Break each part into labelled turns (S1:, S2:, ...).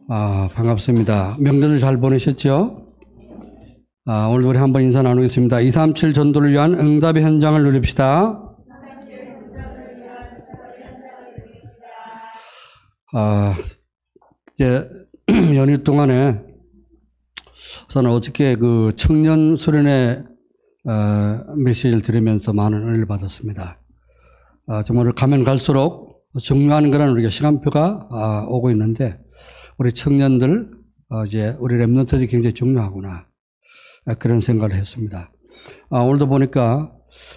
S1: 반갑습니다. 명절 잘 보내셨죠? 오늘도 우리 한번 인사 나누겠습니다. 237 전도를 위한 응답의 현장을 누립시다. 이제 연휴 동안에 저는 어저께 그 청년 수련회 메시지를 들으면서 많은 은혜를 받았습니다. 정말 가면 갈수록 중요한 그런 우리가 시간표가 오고 있는데 우리 청년들 이제 우리 렘넌트들이 굉장히 중요하구나 그런 생각을 했습니다. 오늘도 보니까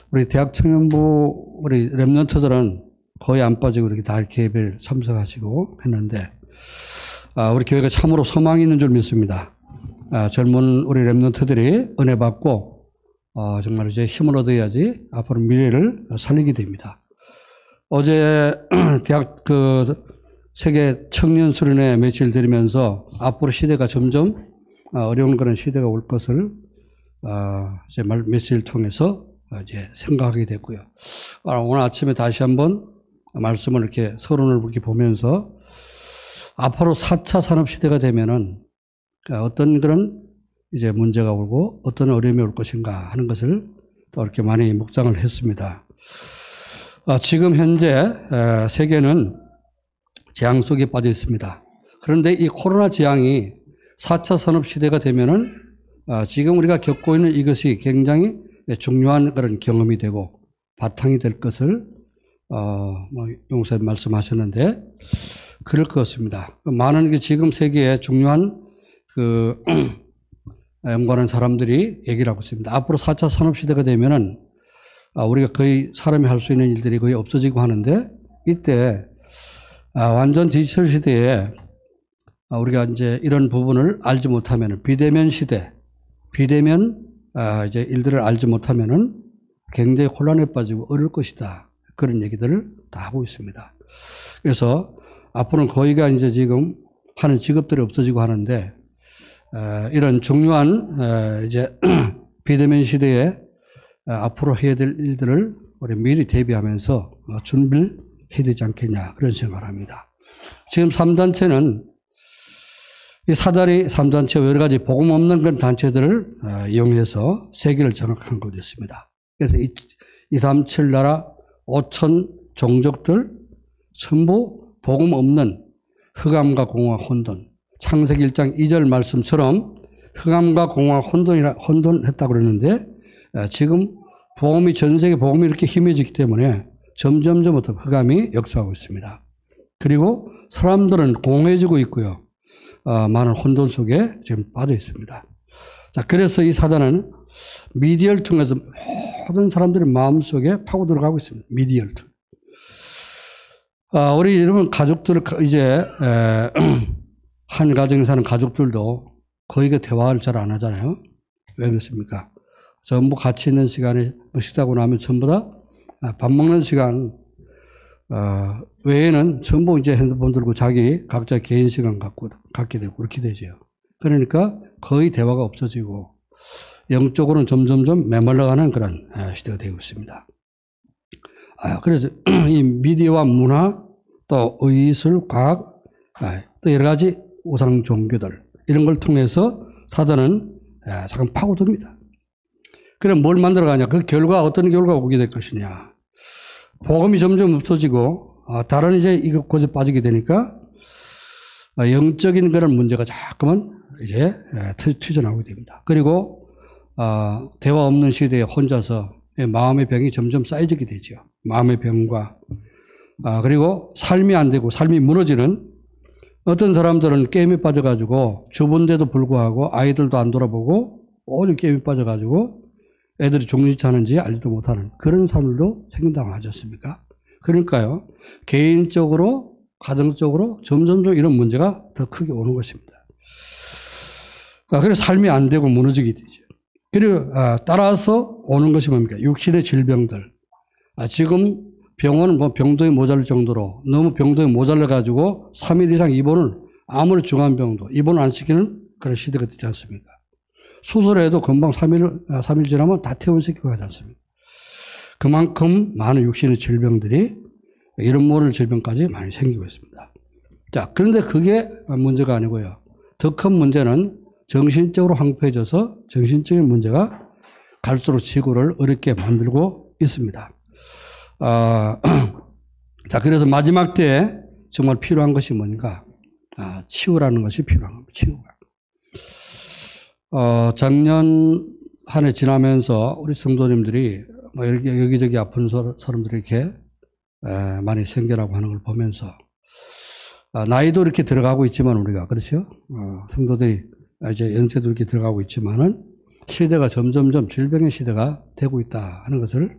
S1: 우리 대학 청년부 우리 렘넌트들은 거의 안 빠지고 이렇게 다 이렇게 예배를 참석하시고 했는데 우리 교회가 참으로 소망이 있는 줄 믿습니다. 젊은 우리 렘넌트들이 은혜 받고 정말 이제 힘을 얻어야지 앞으로 미래를 살리게 됩니다. 어제 대학 세계 청년 수련회 메시지를 드리면서 앞으로 시대가 점점 어려운 그런 시대가 올 것을 이제 메시지를 통해서 이제 생각하게 됐고요. 오늘 아침에 다시 한번 말씀을 이렇게 서론을 이렇게 보면서 앞으로 4차 산업 시대가 되면은 어떤 그런 이제 문제가 오고 어떤 어려움이 올 것인가 하는 것을 또 이렇게 많이 묵상을 했습니다. 지금 현재 세계는 재앙 속에 빠져 있습니다. 그런데 이 코로나 재앙이 4차 산업 시대가 되면은 지금 우리가 겪고 있는 이것이 굉장히 중요한 그런 경험이 되고 바탕이 될 것을 용사님 말씀하셨는데 그럴 것 같습니다. 많은 지금 세계에 중요한 연구하는 사람들이 얘기를 하고 있습니다. 앞으로 4차 산업 시대가 되면은 우리가 거의 사람이 할 수 있는 일들이 거의 없어지고 하는데 이때 완전 디지털 시대에 우리가 이제 이런 부분을 알지 못하면 비대면 시대, 비대면 이제 일들을 알지 못하면은 굉장히 혼란에 빠지고 어려울 것이다. 그런 얘기들을 다 하고 있습니다. 그래서 앞으로는 거의가 이제 지금 하는 직업들이 없어지고 하는데 이런 중요한 이제 비대면 시대에 앞으로 해야 될 일들을 우리 미리 대비하면서 준비를 해야 되지 않겠냐 그런 생각을 합니다. 지금 3단체는 이 사다리 3단체와 여러 가지 복음 없는 그런 단체들을 이용해서 세계를 장악한 것이 있습니다. 그래서 237 나라 5천 종족들 전부 복음 없는 흑암과 공허와 혼돈 창세기 1장 2절 말씀처럼 흑암과 공허와 혼돈했다고 그러는데 지금 복음이 전 세계 복음이 이렇게 힘해지기 때문에 점점점 어떤 흑암이 역사하고 있습니다. 그리고 사람들은 공허해지고 있고요. 많은 혼돈 속에 지금 빠져 있습니다. 자, 그래서 이 사단은 미디어를 통해서 모든 사람들의 마음속에 파고 들어가고 있습니다. 미디어를 통해. 우리 여러분 가족들 이제 한 가정에 사는 가족들도 거의 대화를 잘 안 하잖아요. 왜 그렇습니까? 전부 같이 있는 시간에 식사하고 나면 전부 다 밥 먹는 시간 외에는 전부 이제 핸드폰 들고 자기 각자 개인 시간 갖게 되고 그렇게 되죠. 그러니까 거의 대화가 없어지고 영적으로는 점점점 메말라가는 그런 시대가 되고 있습니다. 그래서 이 미디어와 문화 또 의술, 과학 또 여러 가지 우상 종교들 이런 걸 통해서 사단은 잠깐 파고듭니다. 그럼 뭘 만들어가냐? 그 결과 어떤 결과가 오게 될 것이냐? 복음이 점점 없어지고 다른 이제 이것에 빠지게 되니까 영적인 그런 문제가 자꾸만 이제 튀어나오게 됩니다. 그리고 대화 없는 시대에 혼자서 마음의 병이 점점 쌓여지게 되죠. 마음의 병과 그리고 삶이 안 되고 삶이 무너지는 어떤 사람들은 게임에 빠져가지고 주부인데도 불구하고 아이들도 안 돌아보고 오직 게임에 빠져가지고 애들이 종리지 하는지 알지도 못하는 그런 사람들도 생긴다고 하지 않습니까? 그러니까요, 개인적으로, 가정적으로 점점점 이런 문제가 더 크게 오는 것입니다. 그래서 삶이 안 되고 무너지게 되죠. 그리고 따라서 오는 것이 뭡니까? 육신의 질병들. 지금 병원은 병동이 모자랄 정도로 너무 병동이 모자라가지고 3일 이상 입원을 아무리 중한 병도 입원 안 시키는 그런 시대가 되지 않습니까? 수술해도 금방 3일 지나면 다 퇴원시키고 하지 않습니까? 그만큼 많은 육신의 질병들이 이런 모를 질병까지 많이 생기고 있습니다. 자, 그런데 그게 문제가 아니고요. 더 큰 문제는 정신적으로 황폐해져서 정신적인 문제가 갈수록 지구를 어렵게 만들고 있습니다. 자, 그래서 마지막 때에 정말 필요한 것이 뭔가? 치유라는 것이 필요한 겁니다. 치유가. 작년 한 해 지나면서 우리 성도님들이 뭐 여기저기 아픈 사람들이 이렇게 많이 생겨나고 하는 걸 보면서 나이도 이렇게 들어가고 있지만 우리가 그렇죠? 성도들이 이제 연세도 이렇게 들어가고 있지만은 시대가 점점점 질병의 시대가 되고 있다 하는 것을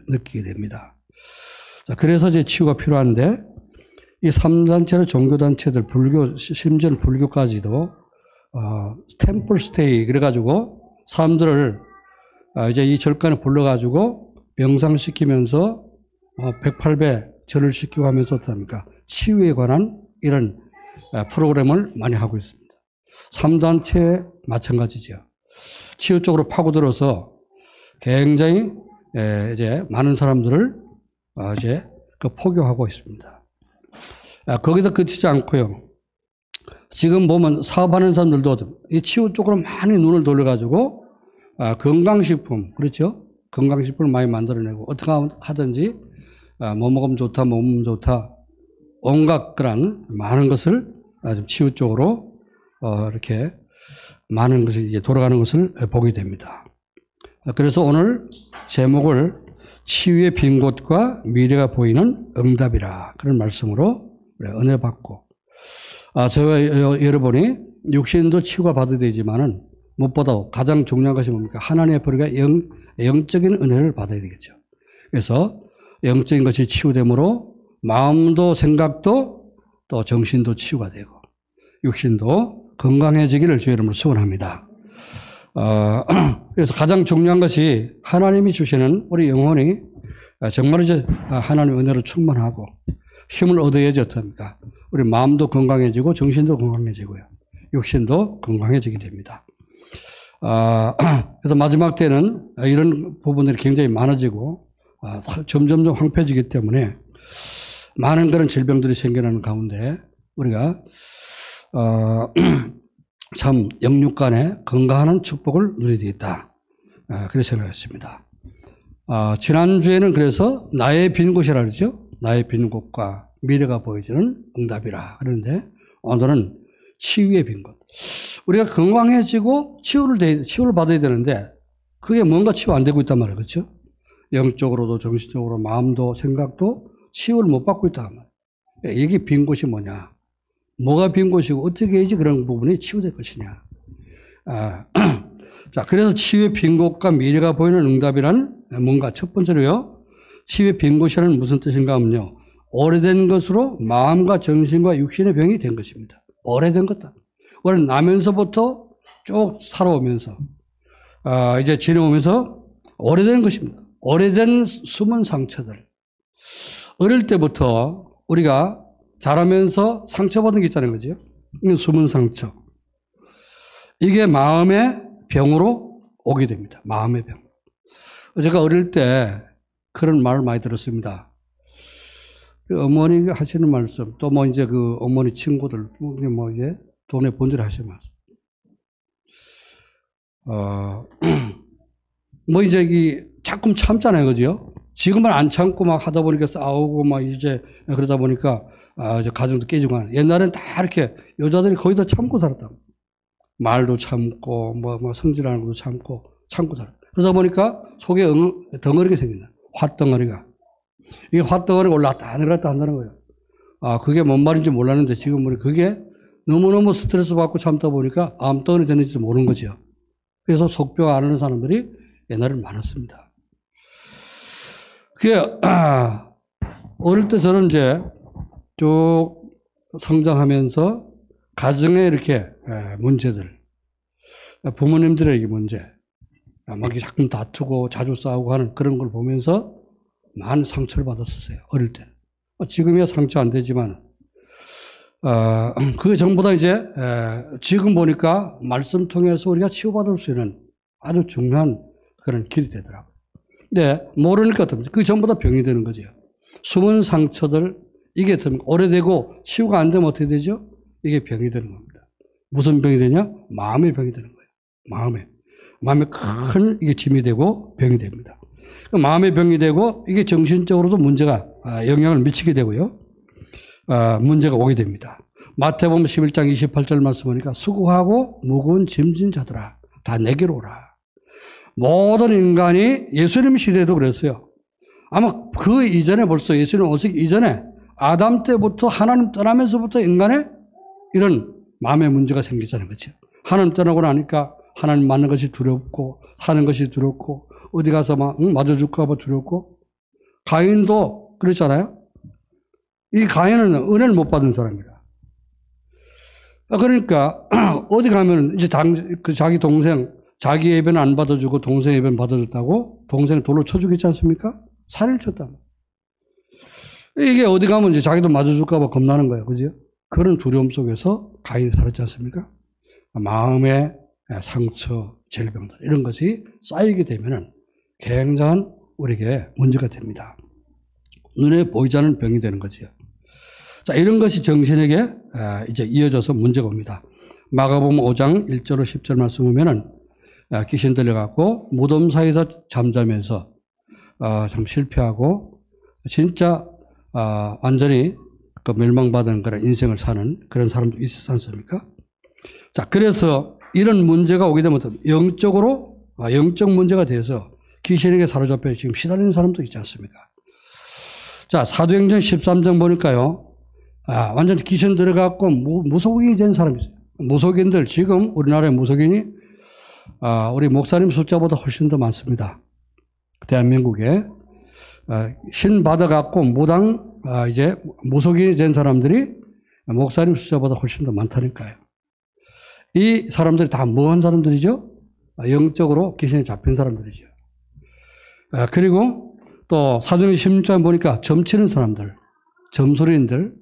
S1: 느끼게 됩니다. 자, 그래서 이제 치유가 필요한데 이 3단체의 종교단체들, 불교, 심지어는 불교까지도 템플 스테이 그래가지고 사람들을 이제 이 절간에 불러가지고 명상시키면서 108배 절을 시키고 하면서 어떻습니까? 치유에 관한 이런 프로그램을 많이 하고 있습니다. 3단체 마찬가지죠. 치유 쪽으로 파고들어서 굉장히 이제 많은 사람들을 이제 포교하고 있습니다. 거기서 그치지 않고요. 지금 보면 사업하는 사람들도 이 치유 쪽으로 많이 눈을 돌려가지고 건강식품, 그렇죠? 건강식품을 많이 만들어내고 어떻게 하든지 뭐 먹으면 좋다, 뭐 먹으면 좋다, 온갖 그런 많은 것을 치유 쪽으로 이렇게 많은 것이 이제 돌아가는 것을 보게 됩니다. 그래서 오늘 제목을 치유의 빈 곳과 미래가 보이는 응답이라 그런 말씀으로 은혜 받고 저와 여러분이 육신도 치유가 받아야 되지만은 무엇보다 가장 중요한 것이 뭡니까? 하나님의 우리가 영적인 은혜를 받아야 되겠죠. 그래서 영적인 것이 치유되므로 마음도 생각도 또 정신도 치유가 되고 육신도 건강해지기를 주의 이름으로 소원합니다. 그래서 가장 중요한 것이 하나님이 주시는 우리 영혼이 정말 이제 하나님의 은혜로 충만하고 힘을 얻어야지 어떻습니까? 우리 마음도 건강해지고 정신도 건강해지고요. 육신도 건강해지게 됩니다. 그래서 마지막 때는 이런 부분들이 굉장히 많아지고 점점점 황폐해지기 때문에 많은 그런 질병들이 생겨나는 가운데 우리가 참 영육간에 건강한 축복을 누리게 되겠다. 그렇게 생각했습니다. 지난주에는 그래서 나의 빈 곳이라 그러죠. 나의 빈 곳과 미래가 보여주는 응답이라. 그런데 오늘은 치유의 빈 곳. 우리가 건강해지고 치유를 받아야 되는데 그게 뭔가 치유 안 되고 있단 말이에요. 그렇죠? 영적으로도 정신적으로 마음도 생각도 치유를 못 받고 있단 말이에요. 이게 빈 곳이 뭐냐? 뭐가 빈 곳이고 어떻게 해야지 그런 부분이 치유될 것이냐? 자, 그래서 치유의 빈 곳과 미래가 보이는 응답이란 뭔가 첫 번째로요. 치유의 빈 곳이라는 무슨 뜻인가 하면요. 오래된 것으로 마음과 정신과 육신의 병이 된 것입니다. 오래된 것다. 원래 나면서부터 쭉 살아오면서 이제 지내오면서 오래된 것입니다. 오래된 숨은 상처들. 어릴 때부터 우리가 자라면서 상처받은 게 있다는 거죠. 이건 숨은 상처. 이게 마음의 병으로 오게 됩니다. 마음의 병. 제가 어릴 때 그런 말을 많이 들었습니다. 어머니가 하시는 말씀, 또 뭐 이제 그 어머니 친구들, 뭐 이제 돈에 본질 하시는 말씀. 뭐 이제 이 자꾸 참잖아요. 그죠? 지금은 안 참고 막 하다 보니까 싸우고 막 이제 그러다 보니까 이제 가정도 깨지고 하는. 옛날엔 다 이렇게 여자들이 거의 다 참고 살았다. 말도 참고 뭐 성질하는 것도 참고 살았다. 그러다 보니까 속에 덩어리가 생긴다. 팥덩어리가. 이게 팥덩어리가 올라갔다 내려갔다 한다는 거예요. 그게 뭔 말인지 몰랐는데 지금 우리 그게 너무너무 스트레스 받고 참다 보니까 암덩어리 되는지도 모르는 거죠. 그래서 속병 안 하는 사람들이 옛날에는 많았습니다. 그게 어릴 때 저는 이제 쭉 성장하면서 가정에 이렇게 문제들, 부모님들에게 문제, 막 자꾸 다투고 자주 싸우고 하는 그런 걸 보면서 많은 상처를 받았었어요. 어릴 때. 지금이야 상처 안 되지만, 그게 전부 다 이제, 지금 보니까 말씀 통해서 우리가 치유받을 수 있는 아주 중요한 그런 길이 되더라고요. 근데 모르니까 그게 전부 다 병이 되는 거죠. 숨은 상처들, 이게 좀 오래되고 치유가 안 되면 어떻게 되죠? 이게 병이 되는 겁니다. 무슨 병이 되냐? 마음의 병이 되는 거예요. 마음에 큰 이게 짐이 되고 병이 됩니다. 마음의 병이 되고 이게 정신적으로도 문제가 영향을 미치게 되고요. 문제가 오게 됩니다. 마태복음 11장 28절 말씀 보니까 수고하고 무거운 짐진 자들아 다 내게로 오라. 모든 인간이 예수님 시대에도 그랬어요. 아마 그 이전에 벌써 예수님 오시기 이전에 아담 때부터 하나님 떠나면서부터 인간의 이런 마음의 문제가 생기자는 거죠. 하나님 떠나고 나니까 하나님 만나는 것이 두렵고 사는 것이 두렵고 어디 가서 막 맞아줄까 봐 두렵고 가인도 그랬잖아요. 이 가인은 은혜를 못 받은 사람이다. 그러니까 어디 가면 이제 자기 동생 자기 예배는 안 받아주고 동생 예배는 받아줬다고 동생 돌로 쳐주겠지 않습니까? 살을 쳤다. 이게 어디 가면 이제 자기도 맞아줄까 봐 겁나는 거예요. 그죠? 그런 두려움 속에서 가인이 살았지 않습니까? 마음의 상처, 질병들 이런 것이 쌓이게 되면은 굉장한 우리에게 문제가 됩니다. 눈에 보이지 않는 병이 되는 거지요. 자, 이런 것이 정신에게 이제 이어져서 문제가 옵니다. 마가복음 5장 1절로 10절 말씀 보면은 귀신 들려갖고 무덤 사이에서 잠자면서 참 실패하고 진짜 완전히 그 멸망받은 그런 인생을 사는 그런 사람도 있었지 않습니까? 자, 그래서 이런 문제가 오게 되면 영적으로 영적 문제가 돼서 귀신에게 사로잡혀 지금 시달리는 사람도 있지 않습니까? 자, 사도행전 13장 보니까요. 완전 귀신 들어갖고 무속인이 된 사람이 있어요. 무속인들 지금 우리나라의 무속인이 우리 목사님 숫자보다 훨씬 더 많습니다. 대한민국에 신 받아갖고 무당 이제 무속인이 된 사람들이 목사님 숫자보다 훨씬 더 많다니까요. 이 사람들이 다 뭐한 사람들이죠? 영적으로 귀신에 잡힌 사람들이죠. 그리고 또 사도행전 16장 보니까 점치는 사람들, 점술인들,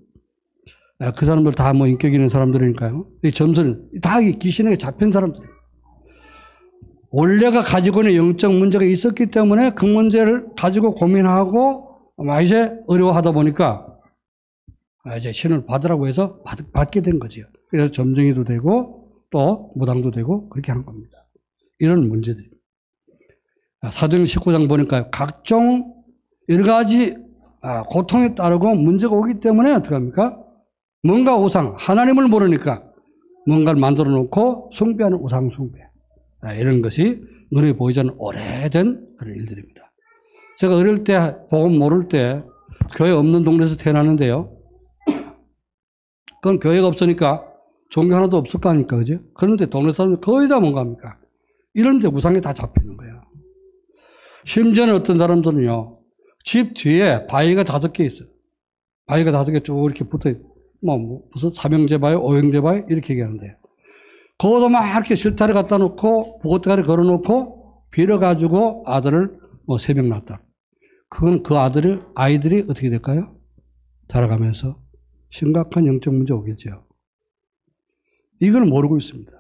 S1: 그 사람들 다 뭐 인격 있는 사람들이니까요. 이 점술인 다 귀신에게 잡힌 사람들. 원래가 가지고 있는 영적 문제가 있었기 때문에 그 문제를 가지고 고민하고 이제 어려워하다 보니까 이제 신을 받으라고 해서 받게 된 거죠. 그래서 점쟁이도 되고 또 무당도 되고 그렇게 하는 겁니다. 이런 문제들이. 사도행전 19장 보니까 각종 여러 가지 고통에 따르고 문제가 오기 때문에 어떻게 합니까? 뭔가 우상, 하나님을 모르니까 뭔가를 만들어 놓고 숭배하는 우상 숭배. 이런 것이 눈에 보이지 않는 오래된 그런 일들입니다. 제가 어릴 때, 복음 모를 때 교회 없는 동네에서 태어났는데요. 그건 교회가 없으니까 종교 하나도 없을 거 아닙니까? 그죠? 그런데 동네 사람들 거의 다 뭔가 합니까? 이런 데 우상에 다 잡히는 거예요. 심지어는 어떤 사람들은요, 집 뒤에 바위가 5개 있어요. 바위가 5개 쭉 이렇게 붙어 있고, 무슨 3형제 바위, 5형제 바위, 이렇게 얘기하는데, 거기서 막 이렇게 실타래 갖다 놓고, 보고대가리 걸어 놓고, 빌어가지고 아들을 3명 낳았다. 그건 그 아이들이 어떻게 될까요? 자라가면서 심각한 영적 문제 오겠죠. 이걸 모르고 있습니다.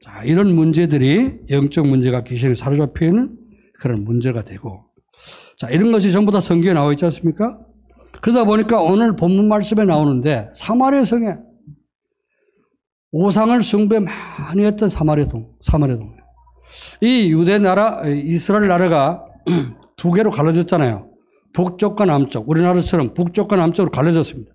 S1: 자, 이런 문제들이 영적 문제가 귀신에 사로잡혀 있는 그런 문제가 되고, 자, 이런 것이 전부 다 성경에 나와 있지 않습니까? 그러다 보니까 오늘 본문 말씀에 나오는데 사마리아 성에 우상을 숭배 많이 했던 사마리아 동. 이 유대 나라, 이스라엘 나라가 2개로 갈라졌잖아요. 북쪽과 남쪽. 우리나라처럼 북쪽과 남쪽으로 갈라졌습니다.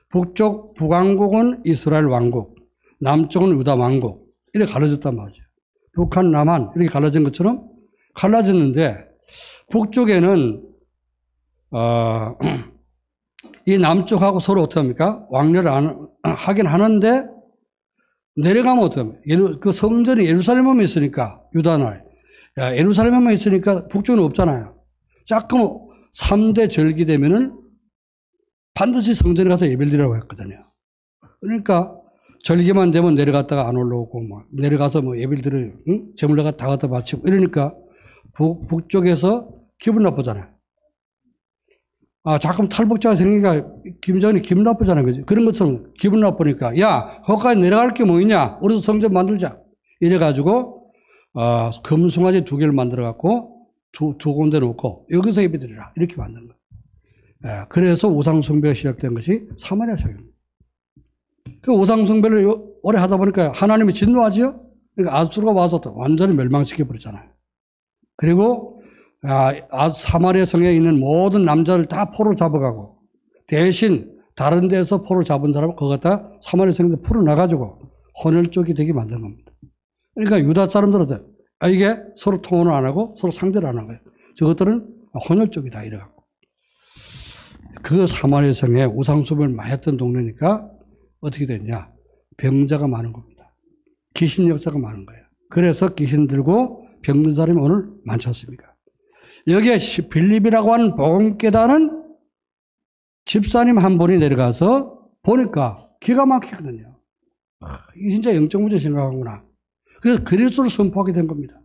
S1: 북쪽 북왕국은 이스라엘 왕국, 남쪽은 유다 왕국. 이렇게 갈라졌단 말이죠. 북한, 남한 이렇게 갈라진 것처럼 갈라졌는데 북쪽에는 이 남쪽하고 서로 어떻게 합니까? 왕래를 하긴 하는데 내려가면 어떻게 합니까? 그 성전이 예루살렘에만 있으니까 유다나라 예루살렘에만 있으니까 북쪽은 없잖아요. 조금 3대 절기 되면은 반드시 성전에 가서 예배를 드리라고 했거든요. 그러니까 절기만 되면 내려갔다가 안 올라오고 내려가서 예배를 드려 제물 다 갖다 바치고 이러니까 북쪽에서 기분 나쁘잖아요. 자꾸 탈북자가 생기니까 김정은이 기분 나쁘잖아요. 그죠? 그런 것처럼 기분 나쁘니까, 야, 거기까지 내려갈 게 뭐 있냐? 우리도 성전 만들자. 이래가지고, 금송아지 2개를 만들어갖고, 두 군데 놓고, 여기서 예배 드리라. 이렇게 만든 거예요. 그래서 우상숭배가 시작된 것이 사마리아 성입니다. 그 우상숭배를 오래 하다 보니까 하나님이 진노하지요? 그러니까 아수르가 와서 완전히 멸망시켜버렸잖아요. 그리고 사마리아 성에 있는 모든 남자를 다 포로 잡아가고 대신 다른 데서 포로 잡은 사람을 그거 갖다 사마리아 성에 풀어놔가지고 혼혈족이 되게 만든 겁니다. 그러니까 유다 사람들은 이게 서로 통혼을 안 하고 서로 상대를 안 한 거예요. 저것들은 혼혈족이다 이래갖고. 그 사마리아 성에 우상숭배를 많이 했던 동네니까 어떻게 됐냐. 병자가 많은 겁니다. 귀신 역사가 많은 거예요. 그래서 귀신 들고 병든 사람이 오늘 많지 않습니까? 여기에 빌립이라고 하는 복음 깨달은 집사님 한 분이 내려가서 보니까 기가 막히거든요. 이게 진짜 영적 문제 심각하구나. 그래서 그리스도를 선포하게 된 겁니다.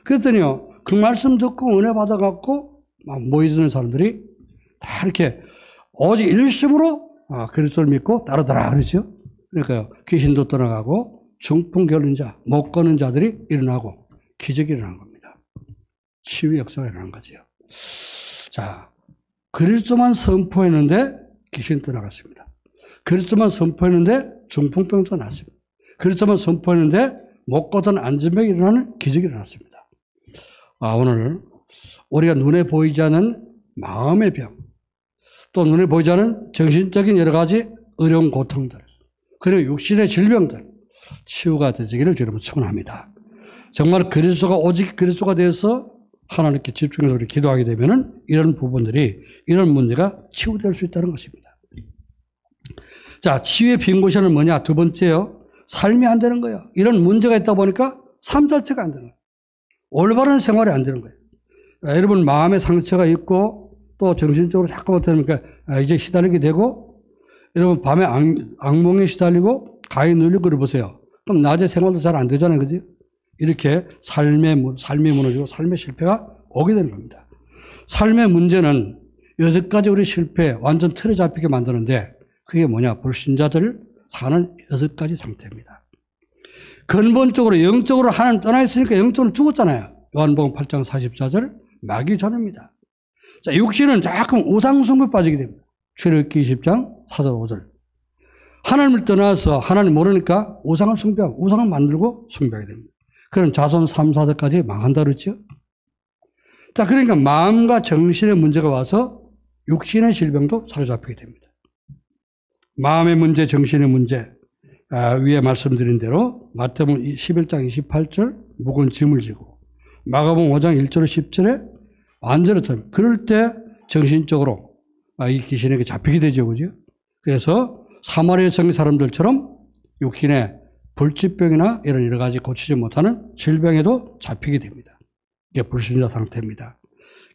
S1: 그랬더니요, 그 말씀 듣고 은혜 받아갖고 모이드는 사람들이 다 이렇게 오직 일심으로 그리스도를 믿고 따르더라 그러죠. 그러니까 귀신도 떠나가고 중풍 결린 자, 못 걷는 자들이 일어나고 기적이 일어난 겁니다. 치유 역사가 일어난 거죠. 자, 그리스도만 선포했는데 귀신 떠나갔습니다. 그리스도만 선포했는데 중풍병도 났습니다. 그리스도만 선포했는데 못 걷던 안진병이 일어나는 기적이 일어났습니다. 오늘 우리가 눈에 보이지 않는 마음의 병, 또 눈에 보이지 않는 정신적인 여러 가지 어려운 고통들, 그리고 육신의 질병들 치유가 되시기를 주님은 축원합니다. 정말 그리스도가 오직 그리스도가 되어서 하나님께 집중해서 우리 기도하게 되면은 이런 부분들이, 이런 문제가 치유될 수 있다는 것입니다. 자, 치유의 빈 곳에는 뭐냐? 두 번째요. 삶이 안 되는 거예요. 이런 문제가 있다 보니까 삶 자체가 안 되는 거예요. 올바른 생활이 안 되는 거예요. 여러분 마음에 상처가 있고 또 정신적으로 자꾸 못하니까 이제 시달리게 되고, 여러분 밤에 악몽에 시달리고 가위 눌리고 그래 보세요. 그럼 낮에 생활도 잘 안 되잖아요. 그지? 이렇게 삶이 무너지고 삶의 실패가 오게 되는 겁니다. 삶의 문제는 6가지 우리 실패 완전 틀에 잡히게 만드는데 그게 뭐냐? 불신자들 사는 6가지 상태입니다. 근본적으로 영적으로 하나님 떠나 있으니까 영적으로 죽었잖아요. 요한복음 8장 44절 마귀 전입니다. 자, 육신은 자꾸 우상숭배에 빠지게 됩니다. 출애굽기 20장 4절 5절. 하나님을 떠나서 하나님 모르니까 우상을 숭배하고 우상을 만들고 숭배하게 됩니다. 그런 자손 3, 4대까지 망한다 그랬죠. 자, 그러니까 마음과 정신의 문제가 와서 육신의 질병도 사로잡히게 됩니다. 마음의 문제, 정신의 문제, 위에 말씀드린 대로 마태복음 11장 28절 무거운 짐을 지고, 마가복음 5장 1절 10절에 완전히 틀립니다. 그럴 때 정신적으로 이 귀신에게 잡히게 되죠. 그죠? 그래서 사마리아 성 사람들처럼 육신의 불치병이나 이런 여러 가지 고치지 못하는 질병에도 잡히게 됩니다. 이게 불신자 상태입니다.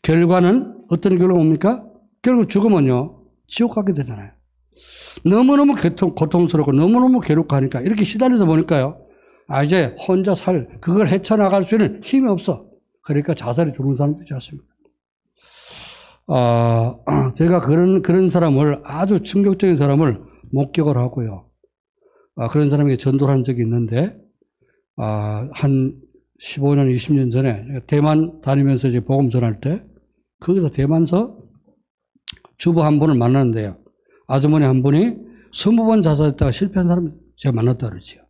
S1: 결과는 어떤 결과가 옵니까? 결국 죽으면요, 지옥 가게 되잖아요. 너무너무 고통스럽고 너무너무 괴롭고 이렇게 시달리다 보니까요, 이제 혼자 그걸 헤쳐나갈 수 있는 힘이 없어. 그러니까 자살이 죽는 사람도 있지 않습니까? 제가 그런 사람을, 아주 충격적인 사람을 목격을 하고요. 그런 사람에게 전도를 한 적이 있는데, 한 15년, 20년 전에 대만 다니면서 이제 복음 전할 때, 거기서 대만서 주부 한 분을 만났는데요. 아주머니 한 분이 20번 자살했다가 실패한 사람을 제가 만났다 그러죠.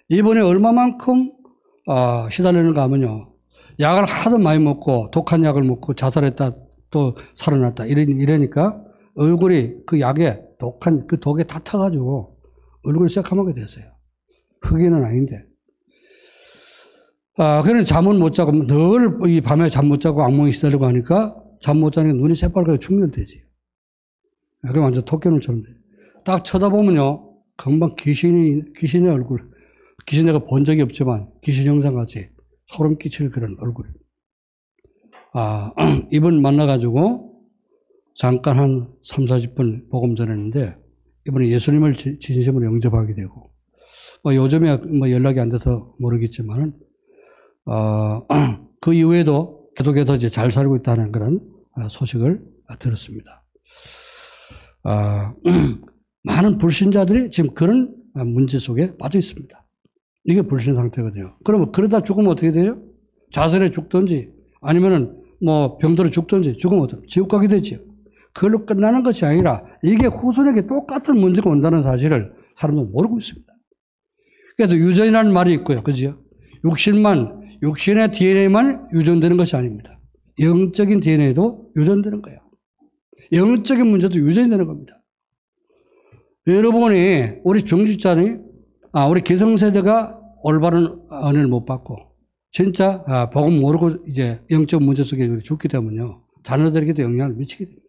S1: 이분이 얼마만큼 시달리는가 하면요, 약을 하도 많이 먹고 독한 약을 먹고 자살했다 또 살아났다 이러니까 얼굴이 그 약에 독한 그 독에 다 타가지고 얼굴이 새까맣게 됐어요. 흑인은 아닌데. 그런 잠은 못 자고 늘 이 밤에 잠 못 자고 악몽에 시달리고 하니까 잠 못 자니까 눈이 새빨갛게 충혈되지. 그게 완전 토끼눈처럼 돼. 딱 쳐다보면요, 금방 귀신의 얼굴, 귀신 내가 본 적이 없지만 귀신 형상같이 소름 끼칠 그런 얼굴입니다. 이분 만나가지고 잠깐 한 3, 40분 복음 전했는데 이분이 예수님을 진심으로 영접하게 되고, 요즘에 연락이 안 돼서 모르겠지만은, 그 이후에도 계속해서 이제 잘 살고 있다는 그런 소식을 들었습니다. 많은 불신자들이 지금 그런 문제 속에 빠져 있습니다. 이게 불신 상태거든요. 그러면 그러다 죽으면 어떻게 돼요? 자살에 죽든지 아니면은 병들어 죽든지 죽으면 어떻게 지옥 가게 되죠. 그걸로 끝나는 것이 아니라 이게 후손에게 똑같은 문제가 온다는 사실을 사람들은 모르고 있습니다. 그래서 유전이라는 말이 있고요. 그죠? 육신의 DNA만 유전되는 것이 아닙니다. 영적인 DNA도 유전되는 거예요. 영적인 문제도 유전이 되는 겁니다. 여러분이 우리 우리 기성세대가 올바른 은혜를 못 받고 진짜 복음 모르고 이제 영적 문제 속에 죽게 되면요. 자녀들에게도 영향을 미치게 됩니다.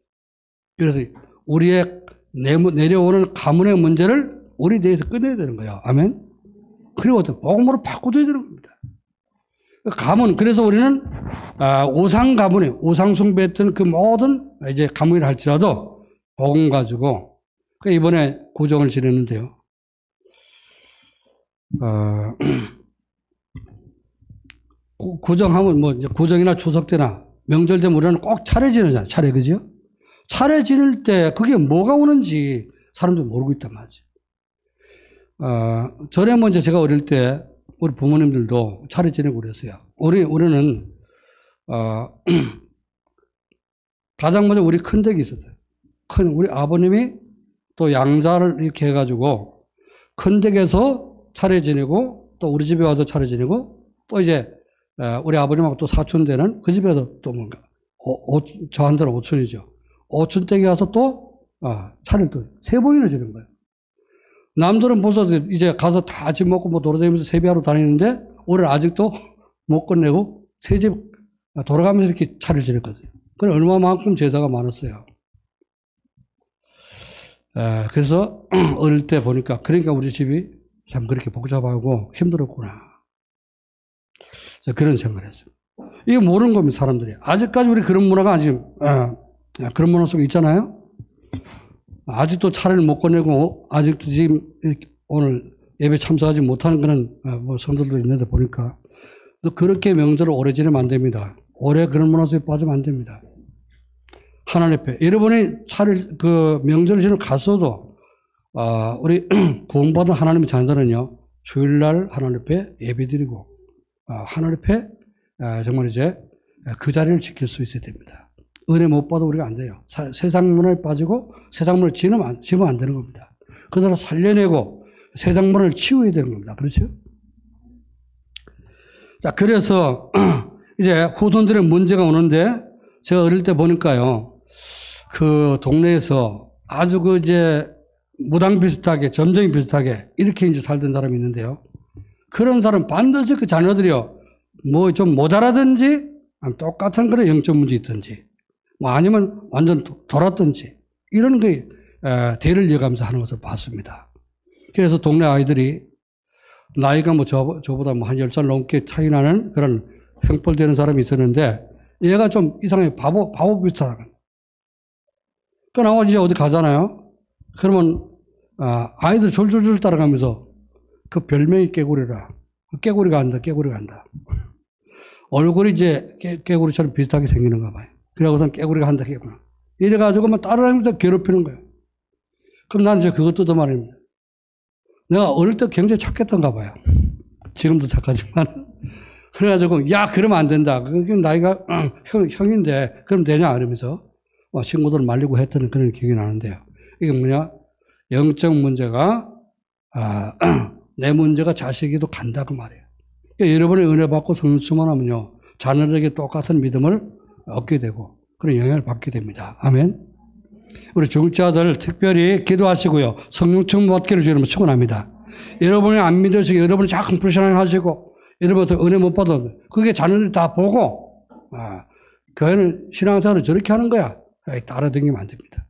S1: 그래서 우리의 내려오는 가문의 문제를 우리 내에서 끝내야 되는 거예요. 아멘. 그리고 복음으로 바꿔줘야 되는 겁니다. 가문, 그래서 우리는 우상 가문에 우상 숭배했던 그 모든 이제 가문이라 할지라도 복음 가지고 이번에 구정을 지냈는데요. 구정하면 뭐 이제 구정이나 추석 때나 명절 되면 우리는 꼭 차례 지내잖아요. 차례, 그죠? 차례 지낼 때 그게 뭐가 오는지 사람들이 모르고 있단 말이죠. 전에 먼저 제가 어릴 때 우리 부모님들도 차례 지내고 그랬어요. 우리는 가장 먼저 우리 큰 댁이 있었어요. 우리 아버님이 또 양자를 이렇게 해가지고 큰 댁에서 차례 지내고 또 우리 집에 와서 차례 지내고 또 이제 우리 아버님하고 또 사촌 되는 그 집에서 또 뭔가 저한테는 오촌이죠. 오촌 댁에 가서 또 차례를 또 3번이나 지낸 거예요. 남들은 벌써 이제 가서 다 집 먹고 뭐 돌아다니면서 세배하러 다니는데 우리는 아직도 못 끝내고 새 집 돌아가면서 이렇게 차례를 지냈거든요. 그래 얼마만큼 제사가 많았어요. 그래서 어릴 때 보니까 그러니까 우리 집이 참 그렇게 복잡하고 힘들었구나. 그런 생각을 했어요. 이게 모르는 겁니다, 사람들이. 아직까지 우리 그런 문화가 아직 그런 문화 속에 있잖아요. 아직도 차례를 못 꺼내고 아직도 지금 오늘 예배 참석하지 못하는 그런 뭐 성도들도 있는데 보니까 그렇게 명절을 오래 지내면 안 됩니다. 오래 그런 문화 속에 빠지면 안 됩니다. 하나님 앞에 여러분이 명절을 지내러 갔어도 우리 구원받은 하나님의 자녀들은요 주일날 하나님 앞에 예배드리고 하나님 앞에 정말 이제 그 자리를 지킬 수 있어야 됩니다. 은혜 못 받아 우리가 안 돼요. 세상 문화에 빠지고 세상 문화를 지으면 안 되는 겁니다. 그대로 살려내고 세상 문화를 치워야 되는 겁니다. 그렇죠? 자, 그래서 이제 후손들의 문제가 오는데 제가 어릴 때 보니까요. 그 동네에서 아주 이제 무당 비슷하게 점쟁이 비슷하게 이렇게 이제 살던 사람이 있는데요. 그런 사람 반드시 그 자녀들이요. 뭐 좀 모자라든지 똑같은 그런 영적 문제 있든지 뭐 아니면 완전 돌았든지 이런 게 대를 이어가면서 하는 것을 봤습니다. 그래서 동네 아이들이 나이가 뭐 저보다 뭐 한 10살 넘게 차이 나는 그런 형벌되는 사람이 있었는데 얘가 좀 이상하게 바보 비슷하다. 그 나와 이제 어디 가잖아요. 그러면 아이들 졸졸졸 따라가면서 그 별명이 깨구리라. 깨구리가 간다. 얼굴이 이제 깨구리처럼 비슷하게 생기는가 봐요. 그러고선 깨구리가 한다, 깨구리. 이래가지고 막 따라다니면서 괴롭히는 거예요. 그럼 난 이제 그것 뜯어 말입니다. 내가 어릴 때 굉장히 착했던가 봐요. 지금도 착하지만. 그래가지고, 야, 그러면 안 된다. 그게 나이가 형인데, 그럼 되냐? 이러면서 친구들을 말리고 했던 그런 기억이 나는데요. 이게 뭐냐? 영적 문제가, 내 문제가 자식에게도 간다, 그 말이에요. 그러니까 여러분의 은혜 받고 성령 충만하면요, 자녀들에게 똑같은 믿음을 얻게 되고 그런 영향을 받게 됩니다. 아멘. 우리 중직자들 특별히 기도하시고요. 성령 충만 받기를 주님으로 축원합니다. 여러분이 안 믿으시고 여러분이 자꾸 불신앙 하시고 여러분한테 은혜 못 받아 그게 자녀들이 다 보고 교회는 신앙생활을 저렇게 하는 거야. 따라다니면 안 됩니다.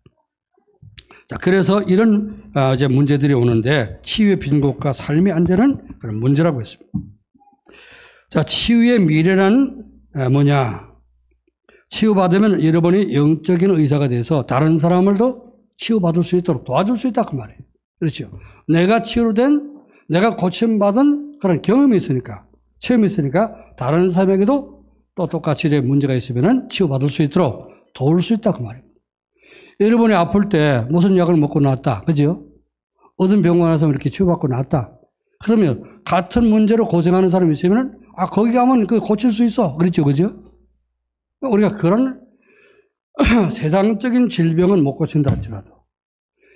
S1: 자, 그래서 이런 이제 문제들이 오는데 치유의 빈곳과 삶이 안 되는 그런 문제라고 했습니다. 자, 치유의 미래는 뭐냐? 치유받으면 여러분이 영적인 의사가 돼서 다른 사람을도 치유받을 수 있도록 도와줄 수 있다 그 말이에요. 그렇죠. 내가 치유된, 내가 고침받은 그런 경험이 있으니까, 체험이 있으니까 다른 사람에게도 또 똑같이 문제가 있으면 치유받을 수 있도록 도울 수 있다 그 말이에요. 여러분이 아플 때 무슨 약을 먹고 나왔다. 그죠? 어떤 병원에서 이렇게 치유받고 나왔다. 그러면 같은 문제로 고생하는 사람이 있으면 거기 가면 고칠 수 있어. 그렇죠. 그죠? 우리가 그런 세상적인 질병은 못 고친다 할지라도